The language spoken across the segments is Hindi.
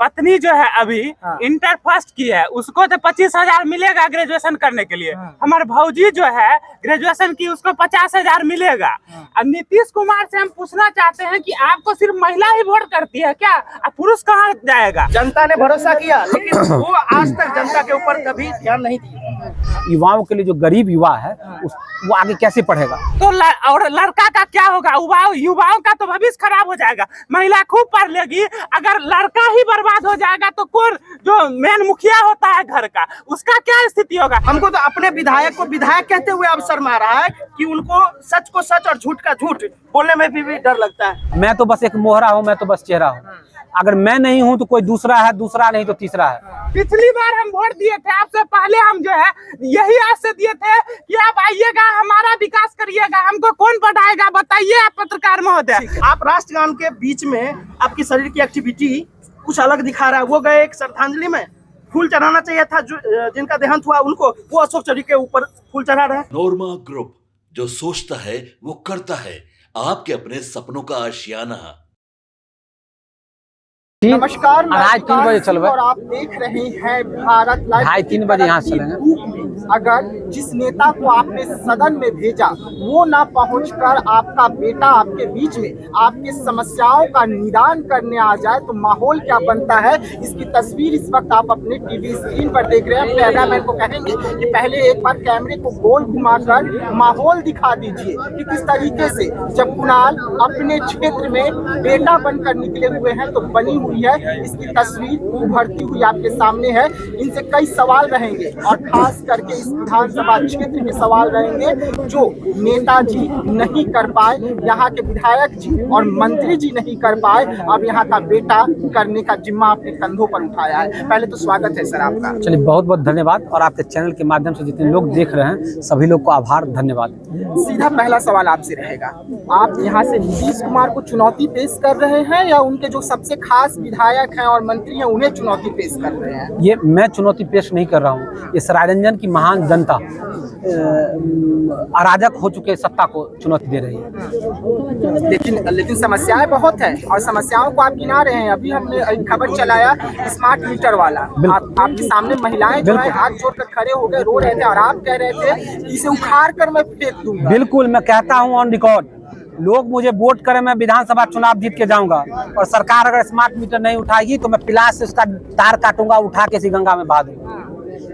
पत्नी जो है अभी इंटर फर्स्ट की है, उसको तो 25,000 मिलेगा ग्रेजुएशन करने के लिए। हमारे भौजी जो है ग्रेजुएशन की, उसको 50,000 मिलेगा। अब नीतीश कुमार से हम पूछना चाहते हैं कि आपको सिर्फ महिला ही वोट करती है क्या? अब पुरुष कहाँ जाएगा? जनता ने भरोसा किया, लेकिन वो आज तक जनता के ऊपर कभी ध्यान नहीं दिया। युवाओं के लिए जो गरीब युवा है वो आगे कैसे पढ़ेगा? तो और लड़का का क्या होगा? युवाओं का तो भविष्य खराब हो जाएगा। महिला खूब पढ़ लेगी, अगर लड़का ही बर्बाद हो जाएगा तो कौन जो मेन मुखिया होता है घर का, उसका क्या स्थिति होगा? हमको तो अपने विधायक को विधायक कहते हुए अब शर्म आ रहा है कि उनको सच को सच और झूठ का झूठ बोलने में भी डर लगता है। मैं तो बस एक मोहरा हूँ, मैं तो बस चेहरा हूँ। अगर मैं नहीं हूँ तो कोई दूसरा है, दूसरा नहीं तो तीसरा है। पिछली बार हम वोट दिए थे, आपसे पहले हम जो है यही आस से दिए थे कि आप आइएगा, हमारा विकास करिएगा, हमको कौन बढ़ाएगा बताइए आप पत्रकार महोदय। आप राष्ट्रगान के बीच में आपकी शरीर की एक्टिविटी कुछ अलग दिखा रहा है। वो गए एक श्रद्धांजलि में, फूल चढ़ाना चाहिए था जिनका देहांत हुआ उनको, वो अशोक चौधरी के ऊपर फूल चढ़ा रहे हैं। नोरमा ग्रुप, जो सोचता है वो करता है, आपके अपने सपनों का आशियाना। नमस्कार, मैं 2:30 बजे चलबे और आप देख रहे हैं भारत लाइव। 2:30 बजे यहाँ चलेंगे। अगर जिस नेता को आपने सदन में भेजा वो ना पहुंचकर आपका बेटा आपके बीच में आपकी समस्याओं का निदान करने आ जाए तो माहौल क्या बनता है, इसकी तस्वीर इस वक्त आप अपने टीवी स्क्रीन पर देख रहे हैं। कैमरामैन को कहेंगे कि पहले एक बार कैमरे को गोल घुमाकर माहौल दिखा दीजिए कि किस तरीके से जब कुणाल अपने क्षेत्र में बेटा बनकर निकले हुए हैं तो बनी हुई है इसकी तस्वीर उभरती हुई आपके सामने है। इनसे कई सवाल रहेंगे और खास करके इस विधानसभा क्षेत्र के सवाल रहेंगे जो नेताजी नहीं कर पाए, यहाँ के विधायक जी और मंत्री जी नहीं कर पाए, अब यहाँ का बेटा करने का जिम्मा अपने कंधों पर उठाया है। पहले तो स्वागत है सर आपका। चलिए, बहुत बहुत धन्यवाद। और आपके चैनल के माध्यम से जितने लोग देख रहे हैं सभी लोग को आभार, धन्यवाद। सीधा पहला सवाल आपसे रहेगा, आप यहाँ से नीतीश कुमार को चुनौती पेश कर रहे हैं या उनके जो सबसे खास विधायक हैं और मंत्री हैं उन्हें चुनौती पेश कर रहे हैं? ये मैं चुनौती पेश नहीं कर रहा हूँ, ये सरायरंजन की महान जनता अराजक हो चुके सत्ता को चुनौती दे रही है। लेकिन समस्याएं बहुत है और समस्याओं को आप गिना रहे हैं। अभी हमने एक खबर चलाया स्मार्ट मीटर वाला, आपके सामने महिलाएं जो है हाथ जोड़कर खड़े हो गए, रो रहे थे और आप कह रहे थे इसे उखाड़ कर मैं फेंक दूंगा। बिल्कुल, मैं कहता हूँ ऑन रिकॉर्ड, लोग मुझे वोट करें, मैं विधानसभा चुनाव जीत के जाऊंगा और सरकार अगर स्मार्ट मीटर नहीं उठाएगी तो मैं पिलास से उसका तार काटूंगा, उठा के इसी गंगा में बहा दूंगा।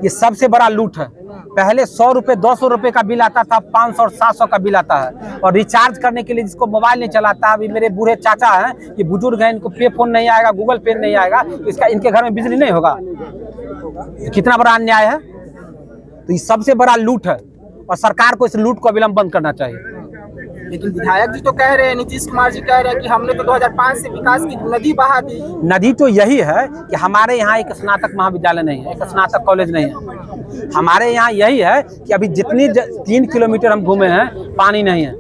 ये सबसे बड़ा लूट है। पहले 100 रुपए 200 रुपए का बिल आता था, 500 और 700 का बिल आता है। और रिचार्ज करने के लिए जिसको मोबाइल नहीं चलाता, अभी मेरे बूढ़े चाचा हैं, ये बुजुर्ग हैं, इनको पे फोन नहीं आएगा, गूगल पे नहीं आएगा, तो इसका इनके घर में बिजली नहीं होगा। कितना बड़ा अन्याय है। तो ये सबसे बड़ा लूट है और सरकार को इस लूट को अविलंब बंद करना चाहिए। लेकिन विधायक जी तो कह रहे हैं, नीतीश कुमार जी कह रहे हैं कि हमने तो 2005 से विकास की नदी बहा दी। नदी तो यही है कि हमारे यहाँ एक स्नातक महाविद्यालय नहीं है, एक स्नातक कॉलेज नहीं है। हमारे यहाँ यही है कि अभी जितनी 3 किलोमीटर हम घूमे हैं पानी नहीं है।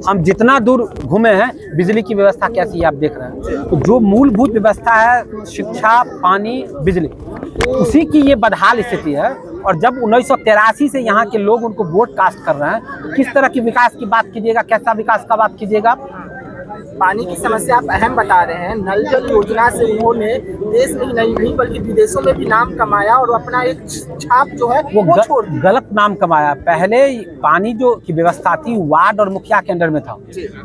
हम जितना दूर घूमे हैं बिजली की व्यवस्था कैसी है आप देख रहे हैं। तो जो मूलभूत व्यवस्था है, शिक्षा, पानी, बिजली, उसी की ये बदहाल स्थिति है। और जब 1983 से यहाँ के लोग उनको वोट कास्ट कर रहे हैं तो किस तरह की विकास की बात कीजिएगा, कैसा विकास का बात कीजिएगा? पानी की समस्या आप अहम बता रहे हैं। नल जल योजना से उन्होंने देश में ही नहीं बल्कि विदेशों में भी नाम कमाया और अपना एक छाप जो है वो छोड़ गलत नाम कमाया। पहले पानी जो की व्यवस्था थी वार्ड और मुखिया के अंडर में था,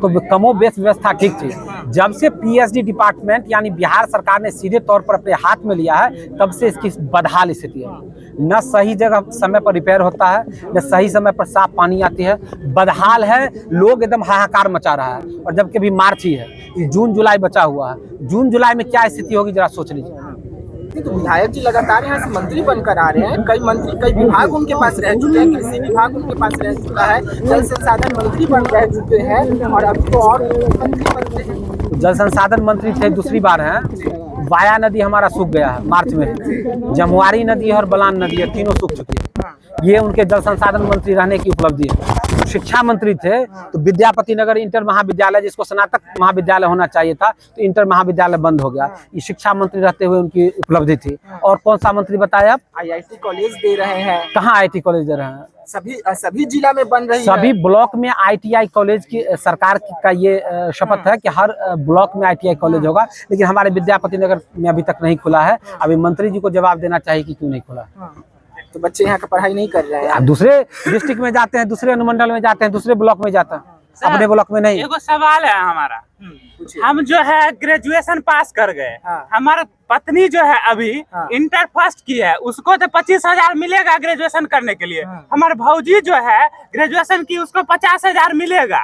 तो कमो बेस व्यवस्था ठीक थी। जब से पीएचडी डिपार्टमेंट यानी बिहार सरकार ने सीधे तौर पर अपने हाथ में लिया है, तब से इसकी बदहाल स्थिति है। न सही जगह समय पर रिपेयर होता है, न सही समय पर साफ पानी आती है, बदहाल है। लोग एकदम हाहाकार मचा रहा है। और जबकि अभी मार्च ही है, जून जुलाई बचा हुआ है। जून जुलाई में क्या स्थिति होगी जरा सोच लीजिए। तो विधायक जी लगातार यहाँ से मंत्री बनकर आ रहे हैं, कई मंत्री कई विभाग उनके पास रह चुके हैं, कृषि विभाग उनके पास रह चुका है, जल संसाधन मंत्री बन रह चुके हैं और अभी तो और मंत्री बनते हैं। जल संसाधन मंत्री थे, दूसरी बार हैं। वाया नदी हमारा सूख गया है मार्च में, जमुआरी नदी है और बलान नदी है, तीनों सूख चुकी है। ये उनके जल संसाधन मंत्री रहने की उपलब्धि है। शिक्षा मंत्री थे तो विद्यापति नगर इंटर महाविद्यालय, जिसको स्नातक महाविद्यालय होना चाहिए था, तो इंटर महाविद्यालय बंद हो गया। ये शिक्षा मंत्री रहते हुए उनकी उपलब्धि थी। और कौन सा मंत्री बताया आप? IIT कॉलेज दे रहे हैं। कहाँ IIT कॉलेज दे रहे हैं? सभी जिला में बन रही है। सभी ब्लॉक में ITI कॉलेज की सरकार का ये शपथ है कि हर ब्लॉक में ITI कॉलेज होगा, लेकिन हमारे विद्यापति नगर में अभी तक नहीं खुला है। अभी मंत्री जी को जवाब देना चाहिए कि क्यों नहीं खुला। तो बच्चे यहाँ का पढ़ाई नहीं कर रहे हैं। दूसरे डिस्ट्रिक्ट में जाते हैं, दूसरे अनुमंडल में जाते हैं, दूसरे ब्लॉक में जाते हैं, अपने ब्लॉक में नहीं। एगो सवाल है हमारा, हम जो है ग्रेजुएशन पास कर गए, हमारा पत्नी जो है अभी इंटर फर्स्ट की है, उसको तो 25,000 मिलेगा ग्रेजुएशन करने के लिए। हमारे भौजी जो है ग्रेजुएशन की, उसको 50,000 मिलेगा।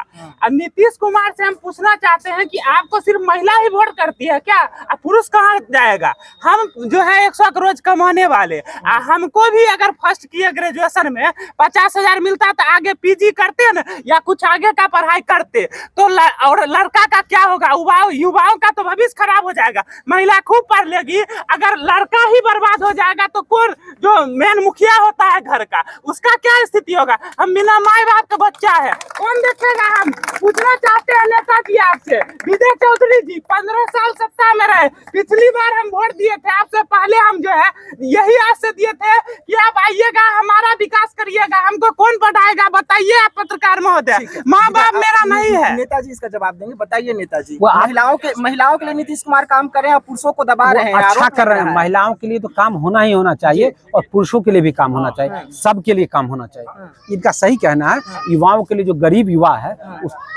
अब नीतीश कुमार से हम पूछना चाहते हैं कि आपको सिर्फ महिला ही वोट करती है क्या? अब पुरुष कहाँ जाएगा? हम जो है 100 रोज कमाने वाले, हमको भी अगर फर्स्ट किए ग्रेजुएशन में 50,000 मिलता तो आगे PG करते न, या कुछ आगे का पढ़ाई करते तो और लड़का का क्या होगा? युवाओं का तो भविष्य खराब हो जाएगा। महिला खूब पढ़ लेगी, अगर लड़का ही बर्बाद हो जाएगा तो कौन जो मेन मुखिया होता है घर का, उसका क्या स्थिति होगा? हम बिना माई बाप का बच्चा है, कौन देखेगा? हम पूछना चाहते हैं नेताजी आपसे, विजय चौधरी जी 15 साल सत्ता में रहे, पिछली बार हम वोट दिए थे, आपसे पहले हम जो है यही आस से दिए थे कि आप आइएगा, हमारा विकास करिएगा, हमको कौन पढ़ाएगा? बताइए आप पत्रकार महोदय, माँ बाप मेरा नहीं है। नेताजी इसका जवाब देंगे, बताइए नेताजी। महिलाओं के लिए नीतीश कुमार काम कर रहे हैं और पुरुषों को दबा रहे हैं, अच्छा कर रहे हैं। महिलाओं के लिए तो काम होना ही होना चाहिए और पुरुषों के लिए भी काम होना चाहिए, सबके लिए काम होना चाहिए। इनका सही कहना है, युवाओं के लिए जो गरीब युवा है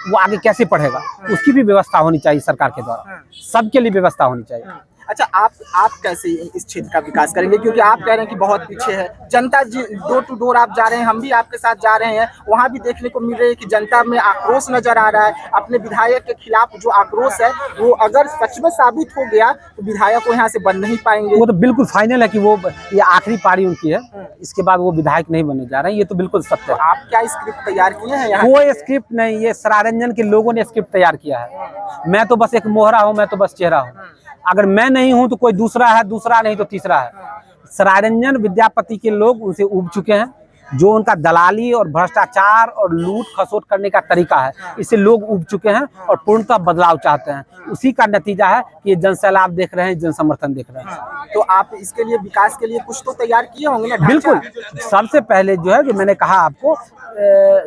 वो आगे कैसे पढ़ेगा, उसकी भी व्यवस्था होनी चाहिए सरकार के द्वारा, सबके लिए व्यवस्था होनी चाहिए। अच्छा, आप कैसे इस क्षेत्र का विकास करेंगे? क्योंकि आप कह रहे हैं कि बहुत पीछे है जनता। डोर टू डोर आप जा रहे हैं, हम भी आपके साथ जा रहे हैं, वहाँ भी देखने को मिल रही है कि जनता में आक्रोश नजर आ रहा है। अपने विधायक के खिलाफ जो आक्रोश है वो अगर सच में साबित हो गया तो विधायक को यहाँ से बन नहीं पाएंगे। वो तो बिल्कुल फाइनल है कि वो ये आखिरी पारी उनकी है, इसके बाद वो विधायक नहीं बनने जा रहे हैं, ये तो बिल्कुल सत्य है। आप क्या स्क्रिप्ट तैयार किए हैं? कोई स्क्रिप्ट नहीं, ये सरारंजन के लोगों ने स्क्रिप्ट तैयार किया है। मैं तो बस एक मोहरा हूँ, मैं तो बस चेहरा हूँ। अगर मैं नहीं हूं तो कोई दूसरा है, दूसरा नहीं तो तीसरा है। सरारंजन विद्यापति के लोग उनसे उब चुके हैं, जो उनका दलाली और भ्रष्टाचार और लूट खसोट करने का तरीका है, इससे लोग उब चुके हैं और पूर्णतः बदलाव चाहते हैं। उसी का नतीजा है कि ये जनसैलाब देख रहे हैं, जन समर्थन देख रहे हैं। तो आप इसके लिए, विकास के लिए कुछ तो तैयार किए होंगे ना? बिल्कुल, सबसे पहले जो है, जो मैंने कहा आपको,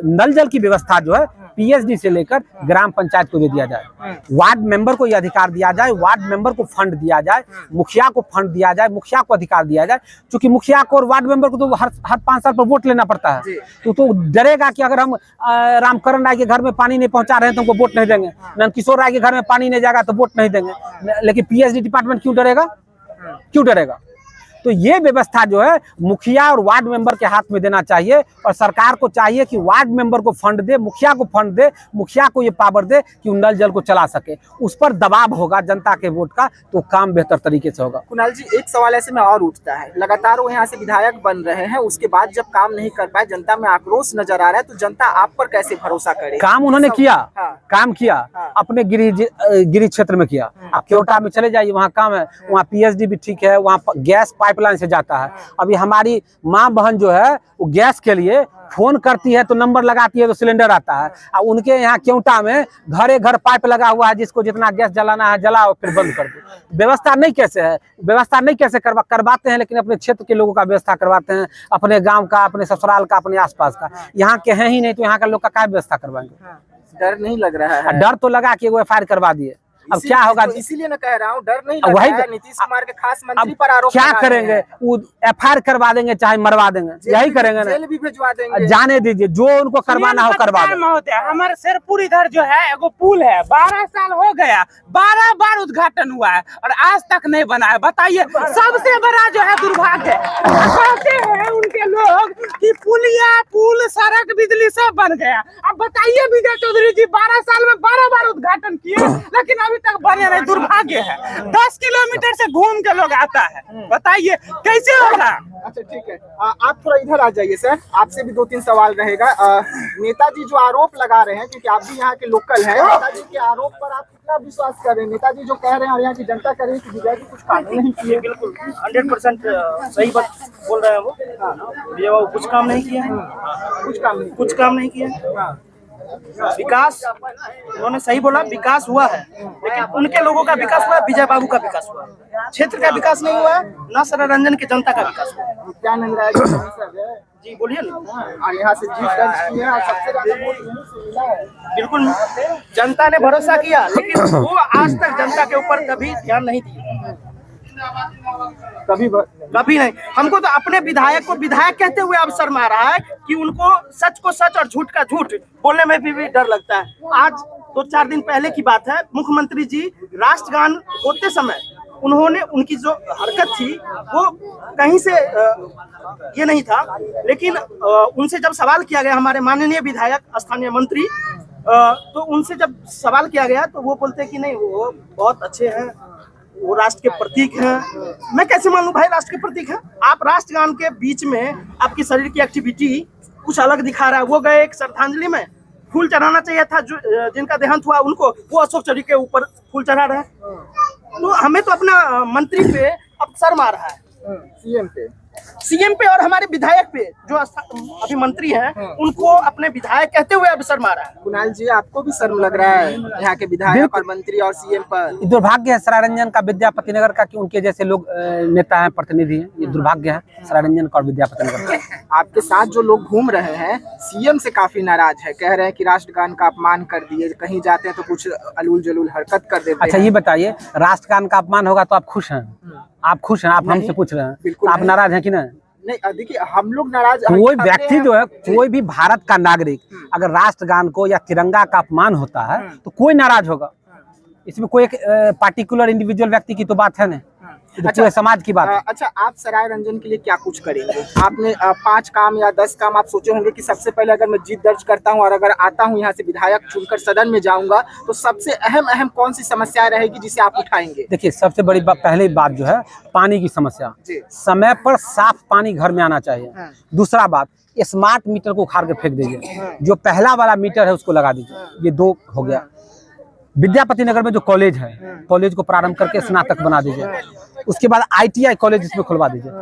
नल जल की व्यवस्था जो है PhD से लेकर ग्राम पंचायत को दे दिया जाए, वार्ड मेंबर को यह अधिकार दिया जाए, वार्ड मेंबर को फंड दिया जाए, मुखिया को फंड दिया जाए, मुखिया को अधिकार दिया जाए। क्योंकि मुखिया को और वार्ड मेंबर को तो हर 5 साल पर वोट लेना पड़ता है, तो डरेगा कि अगर हम रामकरण राय के घर में पानी नहीं पहुंचा रहे हैं तो हमको वोट नहीं देंगे, नंदकिशोर राय के घर में पानी नहीं जाएगा तो वोट नहीं देंगे। लेकिन PhD डिपार्टमेंट क्यों डरेगा? क्यों डरेगा? तो ये व्यवस्था जो है मुखिया और वार्ड मेंबर के हाथ में देना चाहिए, और सरकार को चाहिए कि वार्ड मेंबर को फंड दे, मुखिया को फंड दे, मुखिया को ये पावर दे कि वो नल जल को चला सके। उस पर दबाव होगा जनता के वोट का, तो काम बेहतर तरीके से होगा। कुणाल जी, एक सवाल ऐसे में और उठता है, लगातार वो यहाँ से विधायक बन रहे हैं, उसके बाद जब काम नहीं कर पाए, जनता में आक्रोश नजर आ रहा है, तो जनता आप पर कैसे भरोसा करे? काम उन्होंने किया, काम किया, अपने गिरी क्षेत्र में किया। आप केवटा में चले जाइए, वहाँ काम है, वहाँ PhD भी ठीक है, वहाँ गैस पाइपलाइन से जाता है। अभी हमारी माँ बहन जो है वो गैस के लिए फोन करती है तो नंबर लगाती है तो सिलेंडर आता है। और उनके यहाँ केवटा में घरे घर पाइप लगा हुआ है, जिसको जितना गैस जलाना है जलाओ, फिर बंद कर दो। व्यवस्था नहीं कैसे है, व्यवस्था नहीं कैसे करवाते हैं, लेकिन अपने क्षेत्र के लोगों का व्यवस्था करवाते हैं, अपने गांव का, अपने ससुराल का, अपने आसपास का। यहाँ के हैं ही नहीं तो यहाँ का लोग का क्या व्यवस्था करवाएंगे? डर नहीं लग रहा है? डर तो लगा कि वो FIR करवा दिए। अब क्या होगा? इसीलिए मैं कह रहा हूँ, डर नहीं लग रहा है। नीतीश कुमार के खास मंत्री पर आरोप क्या करेंगे? वो FIR करवा देंगे, चाहे मरवा देंगे, यही करेंगे ना, जेल भी भिजवा देंगे। जाने दीजिए, जो उनको करवाना हो करवा दे। हमारे शेरपुर इधर जो है एगो पुल है, 12 साल हो गया, 12 बार उद्घाटन हुआ है और आज तक नहीं बना है। बताइए, सबसे बड़ा जो है दुर्भाग्य कहते हैं उनके लोग कि पुल, सड़क, बिजली सब बन गया। अब बताइए, विजय चौधरी जी 12 साल में 12 बार उद्घाटन किए, लेकिन अभी तक बने नहीं। दुर्भाग्य है, 10 किलोमीटर से घूम के लोग आता है, बताइए कैसे होगा? अच्छा ठीक है, आप थोड़ा इधर आ जाइए सर, आपसे भी 2-3 सवाल रहेगा। नेताजी जो आरोप लगा रहे हैं, क्योंकि आप भी यहाँ के लोकल हैं, नेताजी के आरोप पर आप कितना का विश्वास कर रहे हैं? नेताजी जो कह रहे हैं और यहाँ की जनता कह रही है कि विजय जी कुछ काम नहीं किए। बिल्कुल 100% सही बात बोल रहे हैं वो। विजय बाबू कुछ काम नहीं किए हैं, कुछ काम नहीं किए। विकास उन्होंने सही बोला, विकास हुआ है, लेकिन उनके लोगों का विकास हुआ है, विजय बाबू का विकास हुआ है। क्षेत्र का विकास नहीं हुआ है, न सरारंजन की जनता का विकास हुआ है। नित्यानंद राय जी सांसद है जी बोलिए ना। और यहाँ से जीत दर्ज की है और सबसे ज्यादा वोट यहीं से मिला है। बिल्कुल जनता ने भरोसा किया, लेकिन वो आज तक जनता के ऊपर कभी ध्यान नहीं दिया, कभी नहीं। हमको तो अपने विधायक को विधायक कहते हुए अब शर्म आ रहा है कि उनको सच को सच और झूठ का झूठ बोलने में भी डर लगता है। आज 2-4 दिन पहले की बात है, मुख्यमंत्री जी राष्ट्रगान होते समय उन्होंने उनकी जो हरकत थी वो कहीं से ये नहीं था, लेकिन उनसे जब सवाल किया गया, हमारे माननीय विधायक स्थानीय मंत्री, तो उनसे जब सवाल किया गया तो वो बोलते कि नहीं वो बहुत अच्छे हैं, वो राष्ट्र के प्रतीक हैं। मैं कैसे मान लूं भाई राष्ट्र के प्रतीक हैं? आप राष्ट्रगान के बीच में आपकी शरीर की एक्टिविटी कुछ अलग दिखा रहा है। वो गए एक श्रद्धांजलि में, फूल चढ़ाना चाहिए था जो जिनका देहांत हुआ उनको, वो अशोक चक्र के ऊपर फूल चढ़ा रहे हैं। तो हमें तो अपना मंत्री पे अब शर्म आ रहा है, सीएम पे और हमारे विधायक पे जो अभी मंत्री हैं उनको अपने विधायक कहते हुए अब शर्म आ रहा है। कुणाल जी आपको भी शर्म लग रहा है यहाँ के विधायक और मंत्री और सीएम पर? दुर्भाग्य है सरारंजन का, विद्यापति नगर का, कि उनके जैसे लोग नेता हैं, प्रतिनिधि हैं। ये दुर्भाग्य है सरारंजन का और विद्यापति नगर का। आपके साथ जो लोग घूम रहे हैं सीएम से काफी नाराज है, कह रहे हैं कि राष्ट्रगान का अपमान कर दिए, कहीं जाते हैं तो कुछ अलूल जलूल हरकत कर देते हैं। अच्छा ये बताइए, राष्ट्रगान का अपमान होगा तो आप खुश हैं? आप खुश हैं? आप हमसे पूछ रहे हैं, बिल्कुल आप नाराज हैं कि नहीं? नहीं देखिए, हम लोग नाराज, कोई व्यक्ति जो है, कोई भी भारत का नागरिक अगर राष्ट्रगान को या तिरंगा का अपमान होता है तो कोई नाराज होगा। इसमें कोई एक पार्टिकुलर इंडिविजुअल व्यक्ति की तो बात है नहीं, तो पूरे समाज की बात है। अच्छा, आप सराय रंजन के लिए क्या कुछ करेंगे? आपने 5 काम या 10 काम आप सोचे होंगे कि सबसे पहले अगर मैं जीत दर्ज करता हूं और अगर आता हूं यहाँ से विधायक चुनकर सदन में जाऊंगा तो सबसे अहम कौन सी समस्या रहेगी जिसे आप उठाएंगे? देखिए, सबसे बड़ी बात, पहली बात जो है पानी की समस्या, समय पर साफ पानी घर में आना चाहिए। दूसरा बात, स्मार्ट मीटर को उखाड़ के फेंक दीजिए, जो पहला वाला मीटर है उसको लगा दीजिए। ये 2 हो गया। विद्यापति नगर में जो कॉलेज है, कॉलेज को प्रारंभ करके स्नातक बना दीजिए। उसके बाद ITI कॉलेज इसमें खुलवा दीजिए।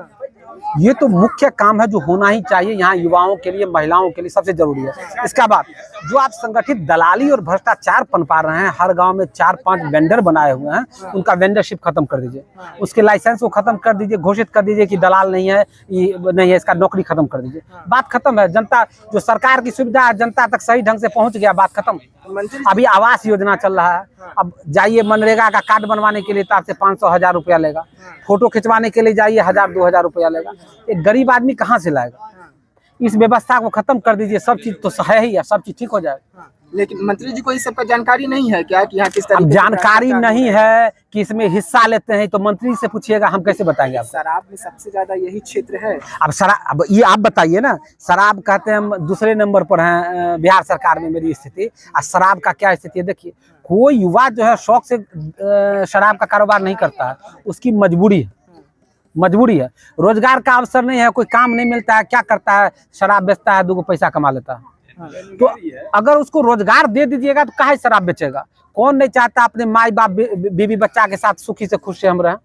ये तो मुख्य काम है जो होना ही चाहिए यहाँ युवाओं के लिए, महिलाओं के लिए सबसे जरूरी है। इसका बाद जो आप संगठित दलाली और भ्रष्टाचार पनपा रहे हैं, हर गांव में 4-5 वेंडर बनाए हुए हैं, उनका वेंडरशिप खत्म कर दीजिए, उसके लाइसेंस को खत्म कर दीजिए, घोषित कर दीजिए कि दलाल नहीं है, ये नहीं है, इसका नौकरी खत्म कर दीजिए। बात खत्म है। जनता जो सरकार की सुविधा जनता तक सही ढंग से पहुंच गया, बात खत्म। अभी आवास योजना चल रहा है, अब जाइए मनरेगा का कार्ड बनवाने के लिए तो आपसे 500-1000 रुपया लेगा, फोटो खिंचवाने के लिए जाइए 1000-2000 रुपया लेगा। एक गरीब आदमी कहाँ से लाएगा? इस व्यवस्था को खत्म कर दीजिए, सब चीज तो है ही, सब चीज ठीक हो जाएगा। लेकिन मंत्री जी को इस सबका जानकारी नहीं है क्या कि यहाँ किस तरीके? जानकारी नहीं है कि इसमें हिस्सा लेते हैं तो मंत्री से पूछिएगा, हम कैसे बताएंगे आपको? शराब में सबसे ज्यादा यही क्षेत्र है। अब शराब, अब ये आप बताइए ना, शराब कहते हैं हम दूसरे नंबर पर हैं बिहार सरकार में मेरी स्थिति, और शराब का क्या स्थिति है देखिए। कोई युवा जो है शौक से शराब का कारोबार नहीं करता है, उसकी मजबूरी है, मजबूरी है। रोजगार का अवसर नहीं है, कोई काम नहीं मिलता है, क्या करता है? शराब बेचता है, 2 पैसा कमा लेता है। तो अगर उसको रोजगार दे दीजिएगा तो काहे शराब बेचेगा? कौन नहीं चाहता अपने माई बाप बीवी बच्चा के साथ सुखी से खुश से हम रहें?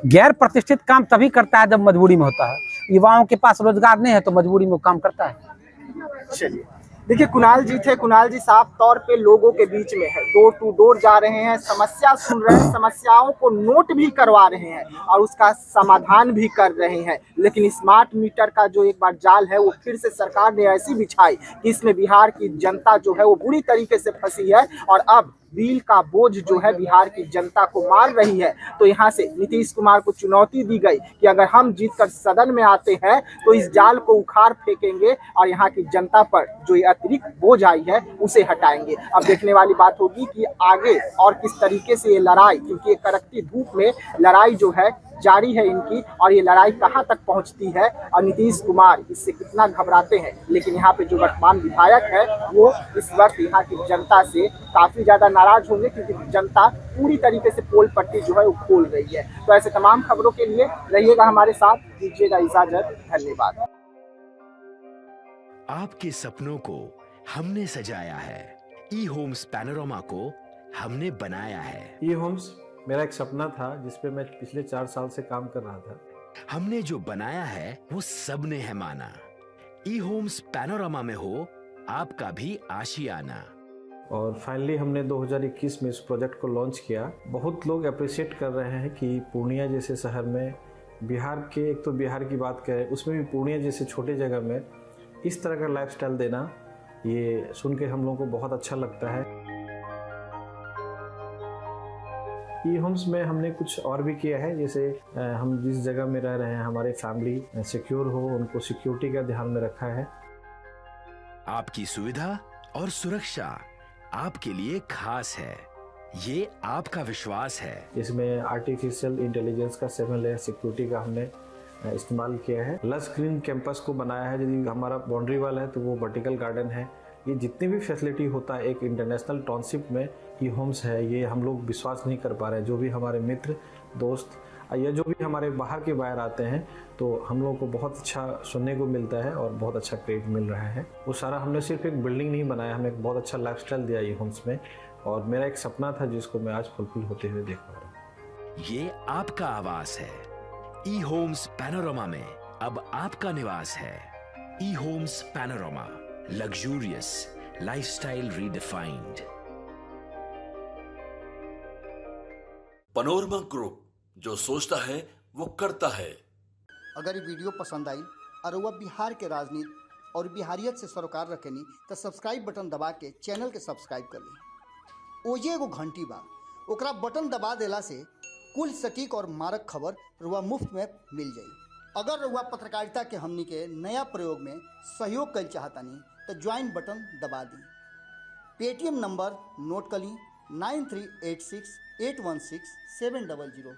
गैर प्रतिष्ठित काम तभी करता है जब मजबूरी में होता है। युवाओं के पास रोजगार नहीं है तो मजबूरी में काम करता है। चलिए, देखिए कुणाल जी थे, कुणाल जी साफ तौर पे लोगों के बीच में है, डोर टू डोर जा रहे हैं, समस्या सुन रहे हैं, समस्याओं को नोट भी करवा रहे हैं और उसका समाधान भी कर रहे हैं। लेकिन स्मार्ट मीटर का जो एक बार जाल है वो फिर से सरकार ने ऐसी बिछाई कि इसमें बिहार की जनता जो है वो बुरी तरीके से फंसी है और अब बिल का बोझ जो है बिहार की जनता को मार रही है। तो यहाँ से नीतीश कुमार को चुनौती दी गई कि अगर हम जीतकर सदन में आते हैं तो इस जाल को उखाड़ फेंकेंगे और यहाँ की जनता पर जो ये अतिरिक्त बोझ आई है उसे हटाएंगे। अब देखने वाली बात होगी कि आगे और किस तरीके से ये लड़ाई, क्योंकि एक कड़कती धूप में लड़ाई जो है जारी है इनकी, और ये लड़ाई कहां तक पहुंचती है और नीतीश कुमार इससे कितना घबराते हैं। लेकिन यहाँ पे जो वर्तमान विधायक है वो इस वक्त यहाँ की जनता से काफी ज्यादा नाराज होंगे, क्योंकि जनता पूरी तरीके से पोल पट्टी जो है वो खोल रही है। तो ऐसे तमाम खबरों के लिए रहिएगा हमारे साथ, दीजिएगा इजाजत, धन्यवाद। आपके सपनों को हमने सजाया है। ई होम्स पैनोरमा को हमने बनाया है। ई होम्स मेरा एक सपना था जिसपे मैं पिछले 4 साल से काम कर रहा था। हमने जो बनाया है वो सबने है माना। ई होम्स पैनोरामा में हो आपका भी आशियाना। और फाइनली हमने 2021 में इस प्रोजेक्ट को लॉन्च किया। बहुत लोग अप्रिशिएट कर रहे हैं कि पूर्णिया जैसे शहर में, बिहार के, एक तो बिहार की बात करें उसमें भी पूर्णिया जैसे छोटे जगह में इस तरह का लाइफस्टाइल देना, ये सुन के हम लोगों को बहुत अच्छा लगता है। ई होम्स में हमने कुछ और भी किया है, जैसे हम जिस जगह में रह रहे हैं हमारे फैमिली सिक्योर हो, उनको सिक्योरिटी का ध्यान में रखा है। आपकी सुविधा और सुरक्षा आपके लिए खास है, ये आपका विश्वास है। इसमें आर्टिफिशियल इंटेलिजेंस का 7 लेयर सिक्योरिटी का हमने इस्तेमाल किया है। लस ग्रीन कैंपस को बनाया है। यदि हमारा बाउंड्री वाल है तो वो वर्टिकल गार्डन है। ये जितनी भी फैसिलिटी होता है एक इंटरनेशनल टाउनशिप में, ई होम्स है, ये हम लोग विश्वास नहीं कर पा रहे हैं। जो भी हमारे मित्र दोस्त या जो भी हमारे बाहर के बाहर आते हैं तो हम लोगों को बहुत अच्छा सुनने को मिलता है और बहुत अच्छा क्रेडिट मिल रहा है। वो सारा हमने सिर्फ एक बिल्डिंग नहीं बनाया, हमें एक बहुत अच्छा लाइफस्टाइल दिया ई होम्स में, और मेरा एक सपना था जिसको मैं आज फुलफिल होते हुए देख पा रहा हूँ। ये आपका आवास है। ई होम्स पैनोरामा में अब आपका निवास है। E homes panorama, luxurious lifestyle redefined. Panorama group, जो सोचता है वो करता है। अगर ये वीडियो पसंद आई और वह बिहार के राजनीति और बिहारियत से सरोकार रखेनी तो सब्सक्राइब बटन दबा के चैनल के सब्सक्राइब कर ली। ओजे एगो घंटी बा, ओकरा बटन दबा देला से कुल सटीक और मारक खबर रुआ मुफ्त में मिल जाई। अगर रुआ पत्रकारिता के हमनी के नया प्रयोग में सहयोग कर चाहतानी तो ज्वाइन बटन दबा दी। पेटीएम नंबर नोट कर ली 9386816700।